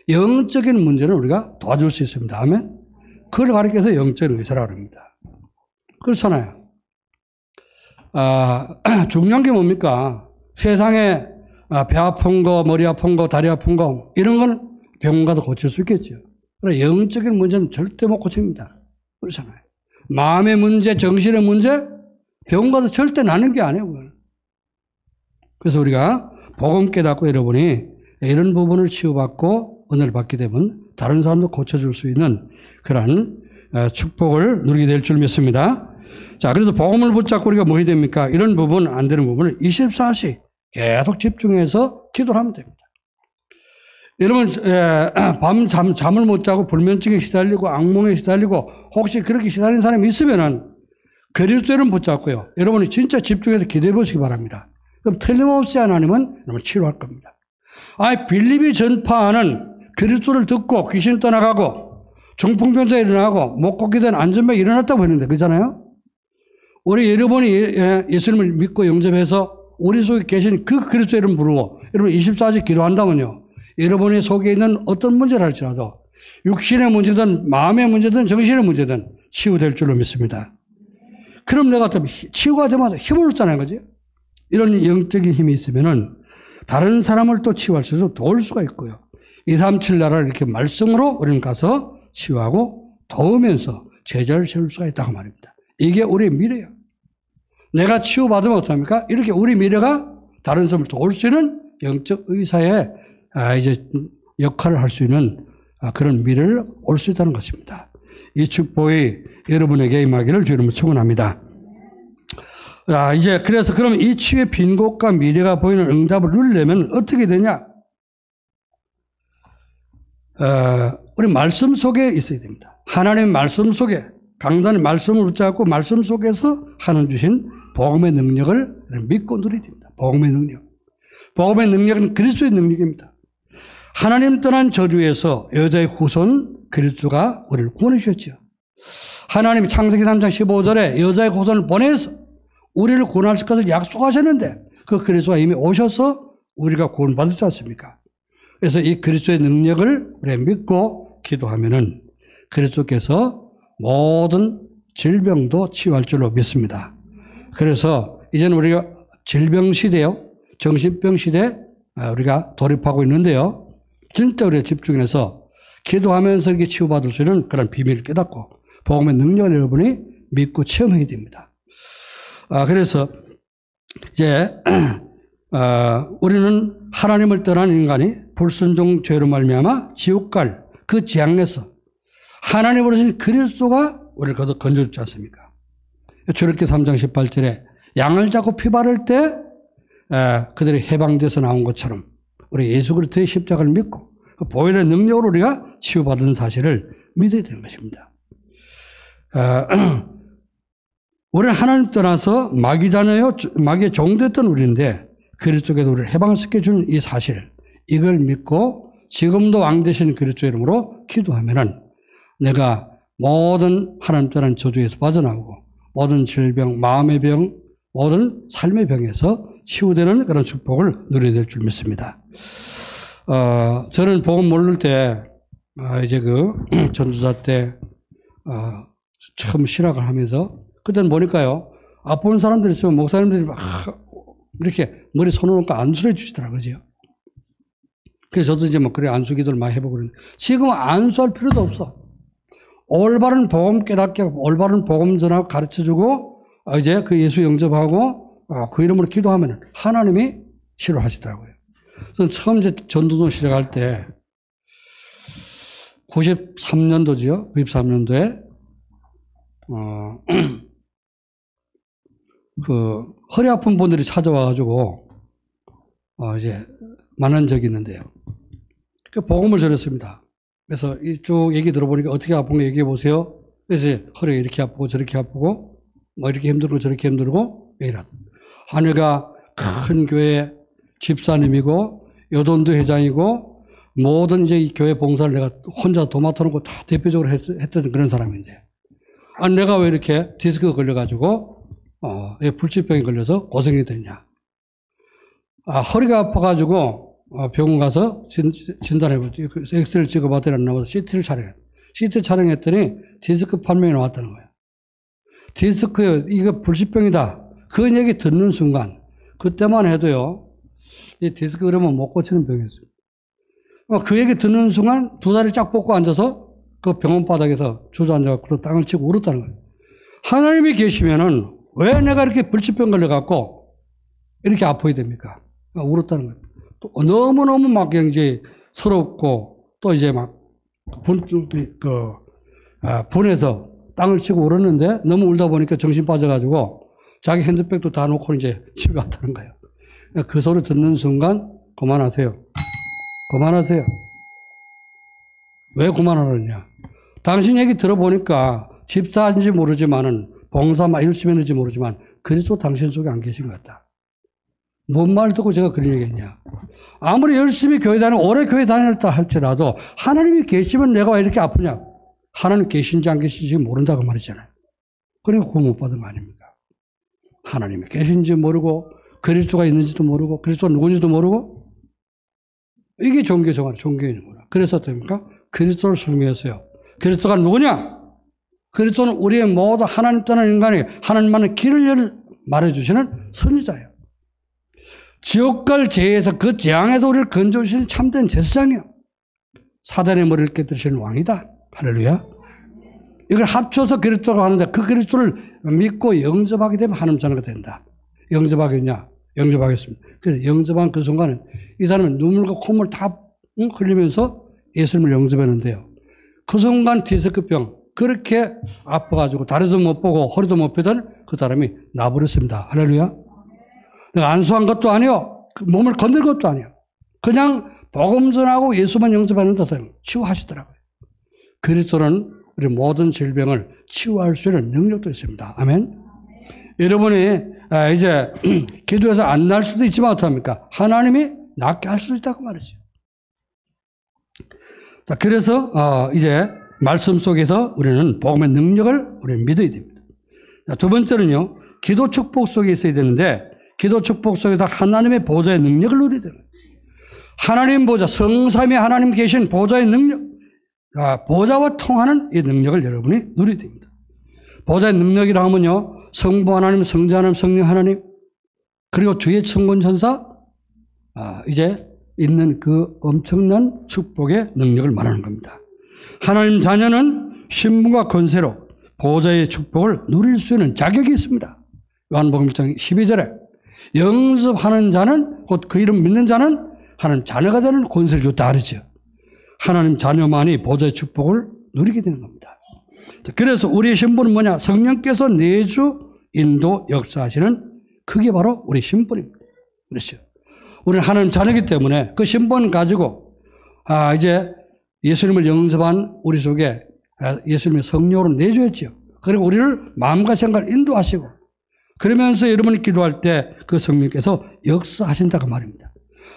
S1: 영적인 문제는 우리가 도와줄 수 있습니다. 아멘? 그걸 가리켜서 영적인 의사라고 합니다. 그렇잖아요. 중요한 게 뭡니까? 세상에 배 아픈 거, 머리 아픈 거, 다리 아픈 거 이런 건 병원 가서 고칠 수 있겠죠. 그러나 영적인 문제는 절대 못 고칩니다. 그렇잖아요. 마음의 문제, 정신의 문제 병원 가서 절대 나는 게 아니에요. 그건. 그래서 우리가 복음 깨닫고 여러분이 이런 부분을 치유받고 은혜를 받게 되면 다른 사람도 고쳐줄 수 있는 그런 축복을 누리게 될 줄 믿습니다. 자, 그래서 복음을 붙잡고 우리가 뭐 해야 됩니까? 이런 부분, 안 되는 부분을 24시 계속 집중해서 기도를 하면 됩니다. 여러분, 잠을 못 자고 불면증에 시달리고 악몽에 시달리고 혹시 그렇게 시달리는 사람이 있으면은 그리스도를 붙잡고요. 여러분이 진짜 집중해서 기도해 보시기 바랍니다. 그럼 틀림없이 하나님은 여러분 치료할 겁니다. 빌립이 전파하는 그리스도를 듣고 귀신 떠나가고 중풍병자 일어나고 못 걷게 된 안전병이 일어났다고 했는데 그렇잖아요. 우리 여러분이 예수님을 믿고 영접해서 우리 속에 계신 그 그리스도 이름 부르고 여러분 24시 기도한다면요. 여러분의 속에 있는 어떤 문제를 할지라도 육신의 문제든 마음의 문제든 정신의 문제든 치유될 줄로 믿습니다. 그럼 내가 또 치유가 되면 힘을 얻잖아요. 그지? 이런 영적인 힘이 있으면은 다른 사람을 또 치유할 수 있어서 도울 수가 있고요. 237 나라를 이렇게 말씀으로 우리는 가서 치유하고 도우면서 제자를 세울 수가 있다고 말입니다. 이게 우리의 미래예요. 내가 치유받으면 어떡합니까? 이렇게 우리 미래가 다른 사람을 도울 수 있는 영적 의사의 이제 역할을 할 수 있는 그런 미래를 올 수 있다는 것입니다. 이 축복이 여러분에게 임하기를 주님을 축원합니다. 이제 그래서 그러면 이 치유의 빈곳과 미래가 보이는 응답을 누리려면 어떻게 되냐? 우리 말씀 속에 있어야 됩니다. 하나님의 말씀 속에 강단의 말씀을 붙잡고 말씀 속에서 하나님 주신 복음의 능력을 믿고 누려야 됩니다. 복음의 능력. 복음의 능력은 그리스도의 능력입니다. 하나님 떠난 저주에서 여자의 후손 그리스도가 우리를 구원해 주셨죠. 하나님이 창세기 3장 15절에 여자의 후손을 보내서 우리를 구원하실 것을 약속하셨는데 그 그리스도가 이미 오셔서 우리가 구원받았지 않습니까? 그래서 이 그리스도의 능력을 우리가 믿고 기도하면은 그리스도께서 모든 질병도 치유할 줄로 믿습니다. 그래서 이제는 우리가 질병 시대요, 정신병 시대 우리가 돌입하고 있는데요. 진짜 우리가 집중해서 기도하면서 이렇게 치유받을 수 있는 그런 비밀을 깨닫고 복음의 능력을 여러분이 믿고 체험해야 됩니다. 그래서 이제 우리는 하나님을 떠난 인간이 불순종 죄로 말미암아 지옥 갈 그 재앙에서 하나님으로 신 그리스도가 우리를 건져주지 않습니까? 출애굽기 3장 18절에 양을 잡고 피 바를 때 그들이 해방돼서 나온 것처럼 우리 예수 그리스도의 십자가를 믿고 보혈의 능력으로 우리가 치유받은 사실을 믿어야 되는 것입니다. 우리는 하나님 떠나서 마귀잖아요. 마귀의 종됐던 우리인데 그리스도께서 우리를 해방시켜 주는 이 사실, 이걸 믿고 지금도 왕 되신 그리스도 이름으로 기도하면은 내가 모든 하나님 떠난 저주에서 빠져나오고 모든 질병, 마음의 병, 모든 삶의 병에서 치유되는 그런 축복을 누려야 될 줄 믿습니다. 저는 복음 모를 때, 이제 전도사 때, 처음 실학을 하면서, 그때는 보니까요, 아픈 사람들 있으면 목사님들이 막, 이렇게 머리 손을 놓고 안수해 주시더라고요. 그죠? 그래서 저도 이제 그래, 안수 기도를 많이 해보고 그러는데, 지금은 안수할 필요도 없어. 올바른 복음 깨닫게 하고, 올바른 복음 전하고 가르쳐 주고, 이제 그 예수 영접하고, 그 이름으로 기도하면 하나님이 치료하시더라고요. 그래서 처음 이제 전도도 시작할 때 93년도지요. 93년도에 그 허리 아픈 분들이 찾아와가지고 이제 만난 적이 있는데요. 그 복음을 전했습니다. 그래서 이쪽 얘기 들어보니까 어떻게 아픈 거 얘기해 보세요. 그래서 허리가 이렇게 아프고 저렇게 아프고 뭐 이렇게 힘들고 저렇게 힘들고 이런. 한회가 큰 교회 집사님이고 여전도 회장이고 모든 이제 이 교회 봉사를 내가 혼자 도맡아놓고 다 대표적으로 했던 그런 사람인데 내가 왜 이렇게 디스크가 걸려가지고 불치병이 걸려서 고생이 됐냐. 허리가 아파가지고 병원 가서 진단해보지. 엑스레이를 찍어봤더니 안 나와서 CT를 촬영했어요. CT 촬영했더니 디스크 판명이 나왔다는 거예요. 디스크, 이거 불치병이다. 그 얘기 듣는 순간, 그때만 해도요, 이 디스크 그러면 못 고치는 병이었어요. 그 얘기 듣는 순간 두 다리 쫙 뻗고 앉아서 그 병원 바닥에서 주저앉아서 땅을 치고 울었다는 거예요. 하나님이 계시면은 왜 내가 이렇게 불치병 걸려갖고 이렇게 아파야 됩니까? 울었다는 거예요. 또 너무너무 막 이제 서럽고 또 이제 막 분해서 땅을 치고 울었는데 너무 울다 보니까 정신 빠져가지고 자기 핸드백도 다 놓고 이제 집에 왔다는 거예요. 그 소리 듣는 순간 그만하세요. 그만하세요. 왜 그만하느냐? 당신 얘기 들어보니까 집사인지 모르지만은 봉사 막 열심히 했는지 모르지만 그리스도 당신 속에 안 계신 것 같다. 뭔 말 듣고 제가 그런 얘기했냐? 아무리 열심히 교회 다니고 오래 교회 다녔다 할지라도 하나님이 계시면 내가 왜 이렇게 아프냐? 하나님 계신지 안 계신지 모른다고 말이잖아요. 그러니까 구원 못 받은 거 아닙니까? 하나님이 계신지 모르고 그리스도가 있는지도 모르고 그리스도가 누군지도 모르고 이게 종교의 정말 종교의 거라. 그래서 어떻습니까? 그리스도를 숭배했어요. 그리스도가 누구냐? 그리스도는 우리의 모두 하나님 떠난 인간이 하나님만의 길을 말해주시는 선지자예요. 지옥 갈 죄에서 그 재앙에서 우리를 건져주시는 참된 제사장이요. 사단의 머리를 깨뜨리시는 왕이다. 할렐루야. 이걸 합쳐서 그리스도가 하는데 그 그리스도를 믿고 영접하게 되면 하나님 자녀가 된다. 영접하겠냐? 영접하겠습니다. 그래서 영접한 그 순간은 이 사람은 눈물과 콧물 다 흘리면서 예수님을 영접했는데요. 그 순간 디스크병 그렇게 아파가지고 다리도 못 보고 허리도 못 펴던 그 사람이 나버렸습니다. 할렐루야. 안수한 것도 아니요. 몸을 건들 것도 아니요. 그냥 복음 전하고 예수만 영접하는데 치유하시더라고요. 그리스도는 우리 모든 질병을 치유할 수 있는 능력도 있습니다. 아멘. 여러분이 이제 기도해서 안 날 수도 있지만 어떡합니까? 하나님이 낫게 할 수도 있다고 말이죠. 자, 그래서 이제 말씀 속에서 우리는 복음의 능력을 우리는 믿어야 됩니다. 자, 두 번째는요. 기도 축복 속에 있어야 되는데 기도 축복 속에서 하나님의 보좌의 능력을 누려야 됩니다. 하나님 보좌, 성삼위 하나님 계신 보좌의 능력, 보좌와 통하는 이 능력을 여러분이 누려야 됩니다. 보좌의 능력이라 하면요. 성부 하나님, 성자 하나님, 성령 하나님, 그리고 주의 천군 천사, 이제 있는 그 엄청난 축복의 능력을 말하는 겁니다. 하나님 자녀는 신분과 권세로 보좌의 축복을 누릴 수 있는 자격이 있습니다. 요한복음 1장 12절에 영접하는 자는 곧 그 이름 믿는 자는 하나님 자녀가 되는 권세를 줬다 그러죠. 하나님 자녀만이 보좌의 축복을 누리게 되는 겁니다. 그래서 우리의 신분은 뭐냐? 성령께서 내주 인도 역사하시는 그게 바로 우리 신분입니다. 그렇죠. 우리는 하나님 자녀이기 때문에 그 신분 가지고 이제 예수님을 영접한 우리 속에 예수님의 성령으로 내주었죠. 그리고 우리를 마음과 생각을 인도하시고 그러면서 여러분이 기도할 때 그 성령께서 역사하신다고 말입니다.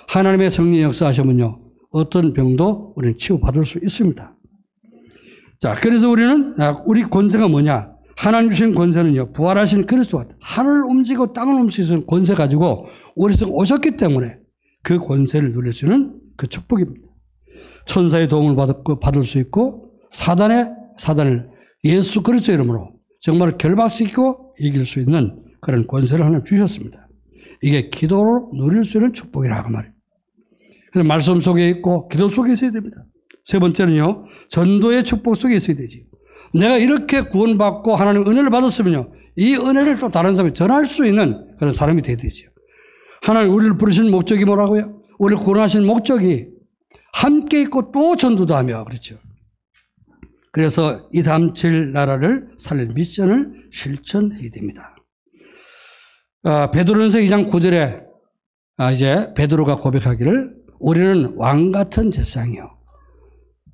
S1: 하나님의 성령이 역사하시면요. 어떤 병도 우리는 치유받을 수 있습니다. 자, 그래서 우리는 우리 권세가 뭐냐? 하나님 주신 권세는요. 부활하신 그리스도가 하늘을 움직이고 땅을 움직이는 권세 가지고 우리 속에 오셨기 때문에 그 권세를 누릴 수 있는 그 축복입니다. 천사의 도움을 받을 수 있고 사단을 예수 그리스도의 이름으로 정말 결박시키고 이길 수 있는 그런 권세를 하나님 주셨습니다. 이게 기도로 누릴 수 있는 축복이라고 말이에요. 그래서 말씀 속에 있고 기도 속에 있어야 됩니다. 세 번째는요. 전도의 축복 속에 있어야 되지. 내가 이렇게 구원받고 하나님 은혜를 받았으면요. 이 은혜를 또 다른 사람에 전할 수 있는 그런 사람이 돼야 되죠. 하나님 우리를 부르신 목적이 뭐라고요? 우리를 구원하신 목적이 함께 있고 또 전도도 하며 그렇죠. 그래서 237 나라를 살릴 미션을 실천해야 됩니다. 베드로전서 2장 9절에 이제 베드로가 고백하기를 우리는 왕같은 제사장이요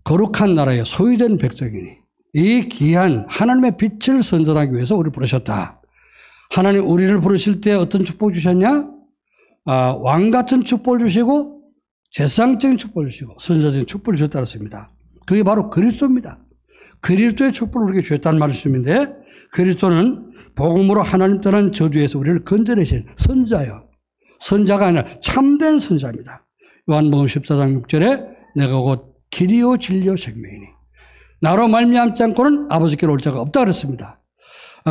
S1: 거룩한 나라의 소유된 백성이니 이 귀한 하나님의 빛을 선전하기 위해서 우리를 부르셨다. 하나님 우리를 부르실 때 어떤 축복 주셨냐? 왕같은 축복을 주시고 제사장적인 축복을 주시고 선지자적인 축복을 주셨다고 했습니다. 그게 바로 그리스도입니다. 그리스도의 축복을 우리에게 주셨다는 말씀인데 그리스도는 복음으로 하나님 떠난 저주에서 우리를 건져내신 선지자예요. 선자가 아니라 참된 선자입니다. 요한복음 14장 6절에 내가 곧 길이요 진리요 생명이니 나로 말미암지 않고는 아버지께로 올 자가 없다 그랬습니다.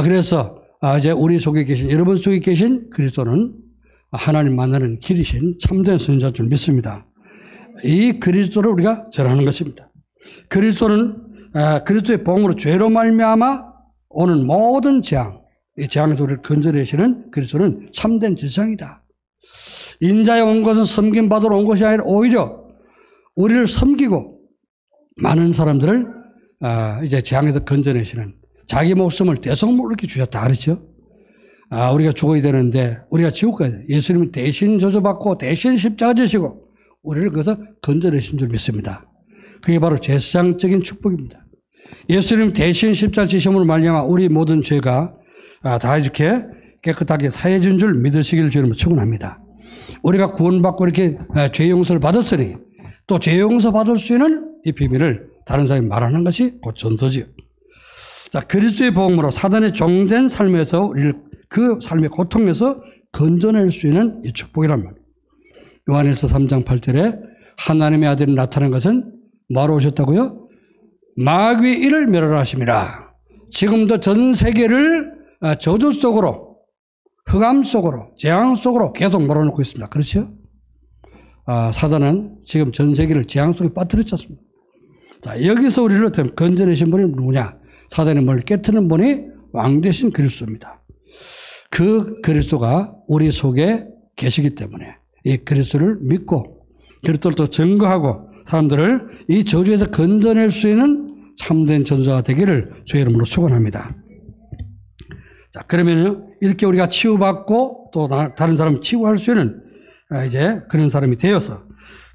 S1: 그래서 이제 우리 속에 계신, 여러분 속에 계신 그리스도는 하나님 만나는 길이신 참된 선자인 줄 믿습니다. 이 그리스도를 우리가 전하는 것입니다. 그리스도는 그리스도의 복음으로 죄로 말미암아 오는 모든 재앙, 이 재앙에서 우리를 건져내시는 그리스도는 참된 제사장이다. 인자에 온 것은 섬김 받으러 온 것이 아니라 오히려 우리를 섬기고 많은 사람들을 이제 재앙에서 건져내시는, 자기 목숨을 대속물로 이렇게 주셨다 그렇죠? 우리가 죽어야 되는데 우리가 지옥 가야 돼. 예수님이 대신 저주받고 대신 십자가 지시고 우리를 거기서 건져내신 줄 믿습니다. 그게 바로 제사장적인 축복입니다. 예수님 대신 십자가 지심으로 말미암아 우리 모든 죄가 다 이렇게 깨끗하게 사해진 줄 믿으시기를 주님은 축원합니다. 우리가 구원받고 이렇게 죄 용서를 받았으니 또 죄 용서 받을 수 있는 이 비밀을 다른 사람이 말하는 것이 곧 전도지요. 자, 그리스도의 복음으로 사단의 종된 삶에서 우리를 그 삶의 고통에서 건져낼 수 있는 이 축복이란 말이에요. 요한일서 3장 8절에 하나님의 아들이 나타난 것은 뭐하러 오셨다고요? 마귀의 일을 멸하라 하심이라. 지금도 전 세계를 저주 속으로, 흑암 속으로, 재앙 속으로 계속 몰아넣고 있습니다. 그렇죠? 사단은 지금 전 세계를 재앙 속에 빠뜨렸습니다. 자, 여기서 우리를 어떻게 건져내신 분이 누구냐? 사단의 머리를 깨트는 분이 왕 대신 그리스도입니다. 그 그리스도가 우리 속에 계시기 때문에 이 그리스도를 믿고 그리스도를 또 증거하고 사람들을 이 저주에서 건져낼 수 있는 참된 전도자가 되기를 주의 이름으로 축원합니다. 자, 그러면요, 이렇게 우리가 치유받고 또 다른 사람 치유할 수 있는 이제 그런 사람이 되어서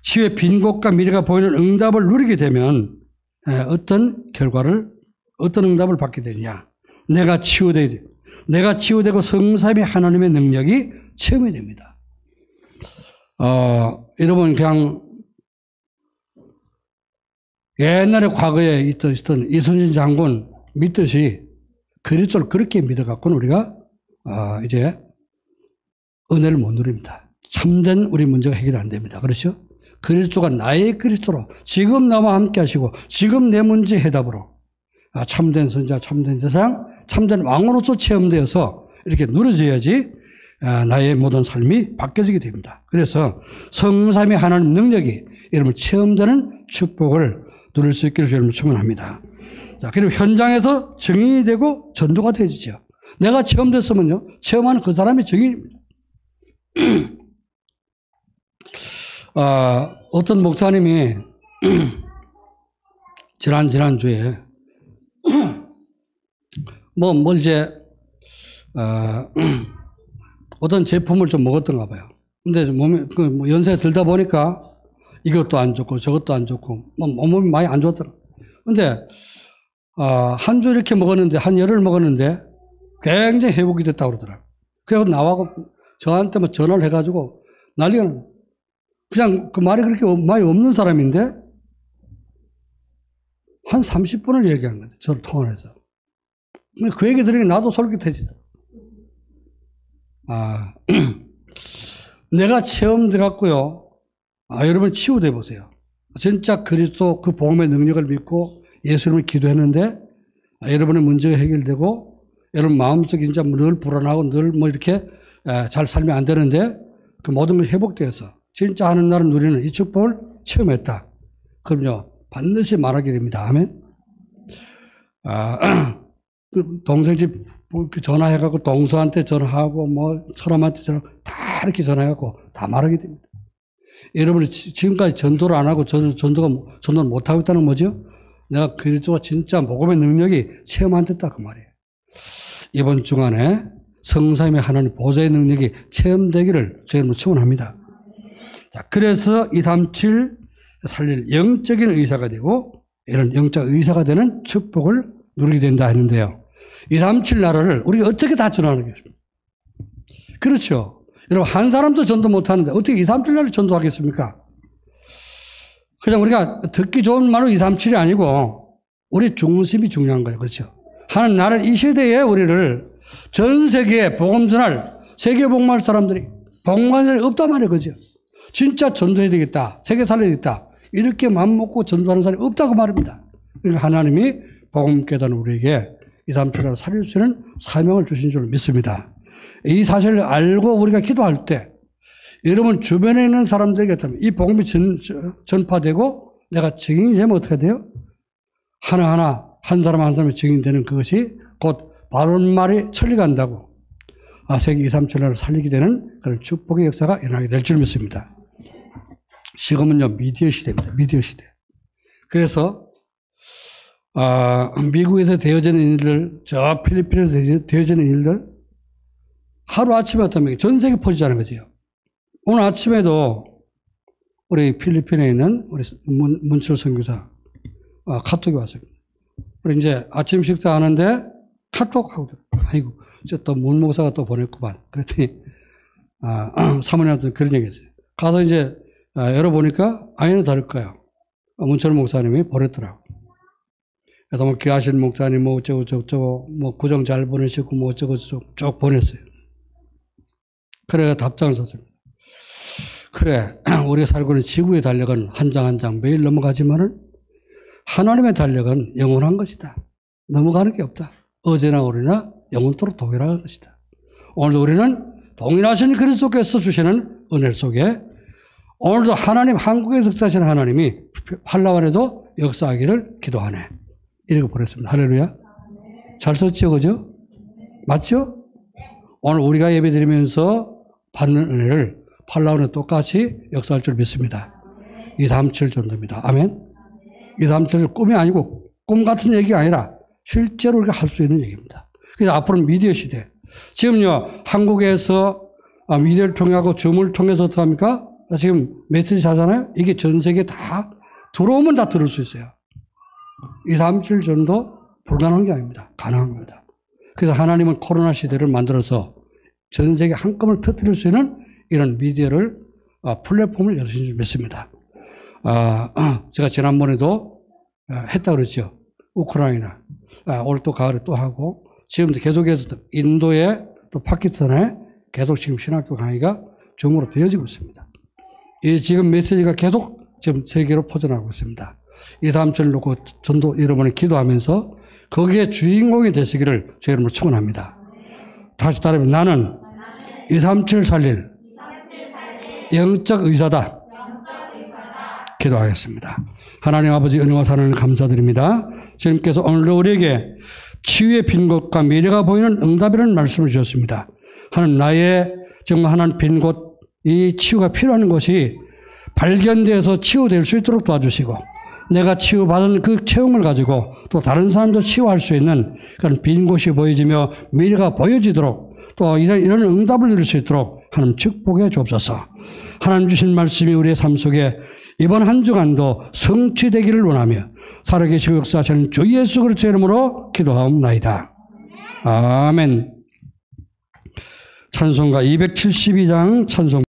S1: 치유의 빈 곳과 미래가 보이는 응답을 누리게 되면 어떤 응답을 받게 되느냐? 내가 치유되고 성삼위 하나님의 능력이 체험이 됩니다. 여러분 그냥 옛날에 과거에 있던 이순신 장군 믿듯이 그리스도를 그렇게 믿어갖고는 우리가 이제 은혜를 못 누립니다. 참된 우리 문제가 해결이 안 됩니다. 그렇죠? 그리스도가 나의 그리스도로 지금 나와 함께 하시고 지금 내 문제 해답으로 참된 선자, 참된 제사장, 참된 왕으로서 체험되어서 이렇게 누려져야지 나의 모든 삶이 바뀌어지게 됩니다. 그래서 성삼위 하나님 능력이 여러분 체험되는 축복을 누릴 수 있기를 여러분 축원합니다. 자, 그리고 현장에서 증인이 되고 전도가 되어지죠. 내가 체험됐으면요, 체험하는 그 사람이 증인입니다. 어떤 목사님이 지난주에 어떤 제품을 좀 먹었던가 봐요. 근데 몸에 연세가 들다 보니까 이것도 안 좋고 저것도 안 좋고 몸이 많이 안 좋더라. 근데 한 주 이렇게 먹었는데 한 열흘 먹었는데 굉장히 회복이 됐다고 그러더라고요. 그래서 나와서 저한테 전화를 해가지고 난리가 나요. 그냥 그 말이 그렇게 많이 없는 사람인데 한 30분을 얘기한 거예요. 저를 통화해서. 그 얘기 들으니 나도 솔깃해지다. 내가 체험돼갖고요. 여러분 치유돼 보세요. 진짜 그리스도 그 복음의 능력을 믿고 예수님을 기도했는데 여러분의 문제가 해결되고 여러분 마음속에 진짜 늘 불안하고 늘 이렇게 잘 살면 안 되는데 그 모든 걸 회복되어서 진짜 하는 날은 누리는 이 축복을 체험했다. 그럼요, 반드시 말하게 됩니다. 아멘. 동생 집 전화해갖고 동서한테 전화하고 사람한테 전화하고 다 이렇게 전화해갖고 다 말하게 됩니다. 여러분이 지금까지 전도를 안 하고 전도를 못하고 있다는 뭐죠? 내가 그리스도가 진짜 복음의 능력이 체험 안 됐다 그 말이에요. 이번 주간에 성삼위 하나님 보좌의 능력이 체험되기를 저희는 축원합니다. 자, 그래서 237 살릴 영적인 의사가 되고 이런 영적 의사가 되는 축복을 누리게 된다 했는데요. 237 나라를 우리가 어떻게 다 전하는 것입니까? 그렇죠. 여러분 한 사람도 전도 못하는데 어떻게 237 나라를 전도하겠습니까? 그냥 우리가 듣기 좋은 말로 237이 아니고 우리 중심이 중요한 거예요. 그렇죠. 하나님 나를 이 시대에 우리를 전 세계에 복음 전할 세계 복음할 사람들이 복음하는 사람이 없단 말이에요. 그죠? 진짜 전도해야 되겠다. 세계 살려야 되겠다. 이렇게 마음먹고 전도하는 사람이 없다고 말합니다. 그러니까 하나님이 복음 깨닫는 우리에게 2, 3주를 살릴 수 있는 사명을 주신 줄 믿습니다. 이 사실을 알고 우리가 기도할 때 여러분 주변에 있는 사람들에게 이 복음이 전파되고 내가 증인이 되면 어떻게 돼요? 하나하나 한 사람 한 사람이 증인되는 그것이 곧 바른 말이 천리간다고 세계 2, 3천년을 살리게 되는 그런 축복의 역사가 일어나게 될 줄 믿습니다. 지금은요 미디어 시대입니다. 미디어 시대. 그래서 미국에서 되어지는 일들, 저 필리핀에서 되어지는 일들 하루아침에 어떤 전 세계 퍼지자는 거죠. 오늘 아침에도 우리 필리핀에 있는 우리 문철 선교사 카톡이 왔어요. 우리 이제 아침 식사 하는데 카톡하고 아이고 저 또 문 목사가 또 보냈구만. 그랬더니 사모님한테 그런 얘기했어요. 가서 이제 열어보니까 아니나 다를까요? 문철 목사님이 보냈더라고. 그래서 뭐 귀하신 목사님 뭐 어쩌고 뭐 구정 잘 보내시고 뭐 어쩌고 쭉 보냈어요. 그래가 답장을 썼습니다. 그래 우리가 살고 있는 지구의 달력은 한 장 한 장 매일 넘어가지만은 하나님의 달력은 영원한 것이다. 넘어가는 게 없다. 어제나 오늘이나 영원토록 동일한 것이다. 오늘도 우리는 동일하신 그리스도 속에서 주시는 은혜 속에 오늘도 하나님 한국에서 역사하시는 하나님이 팔라완에도 역사하기를 기도하네. 이렇게 보냈습니다. 할렐루야. 잘 썼죠, 그죠? 맞죠? 오늘 우리가 예배드리면서 받는 은혜를 팔라완에 똑같이 역사할 줄 믿습니다. 237 정도입니다. 아멘. 237 꿈이 아니고 꿈 같은 얘기가 아니라 실제로 우리가 할 수 있는 얘기입니다. 그래서 앞으로는 미디어 시대. 지금요, 한국에서 미디어를 통하고 줌을 통해서 어떻게 합니까? 지금 메시지 하잖아요? 이게 전 세계 다 들어오면 다 들을 수 있어요. 237 정도 불가능한 게 아닙니다. 가능한 겁니다. 그래서 하나님은 코로나 시대를 만들어서 전 세계 한꺼번에 터뜨릴 수 있는 이런 미디어를 플랫폼을 열으신 줄 믿습니다. 제가 지난번에도 했다 그랬죠. 우크라이나. 올 또 가을에 또 하고 지금도 계속해서 인도에 또 파키스탄에 계속 지금 신학교 강의가 줌으로 되어지고 있습니다. 이 지금 메시지가 계속 지금 세계로 퍼져나가고 있습니다. 237 놓고 전도 여러분이 기도하면서 거기에 주인공이 되시기를 저 여러분을 축원합니다. 다시 따르면 나는 237 살릴 영적 의사다. 기도하겠습니다. 하나님 아버지 은혜와 사랑을 감사드립니다. 주님께서 오늘도 우리에게 치유의 빈 곳과 미래가 보이는 응답이라는 말씀을 주셨습니다. 하나님 나의 정말 하나님 빈 곳, 이 치유가 필요한 것이 발견되어서 치유될 수 있도록 도와주시고 내가 치유받은 그 체험을 가지고 또 다른 사람도 치유할 수 있는 그런 빈 곳이 보여지며 미래가 보여지도록 또 이런 응답을 이룰 수 있도록 하나님 축복해 주옵소서. 하나님 주신 말씀이 우리의 삶 속에 이번 한 주간도 성취되기를 원하며 살아계시고 역사하시는 주 예수 그리스도의 이름으로 기도하옵나이다. 아멘. 찬송가 272장 찬송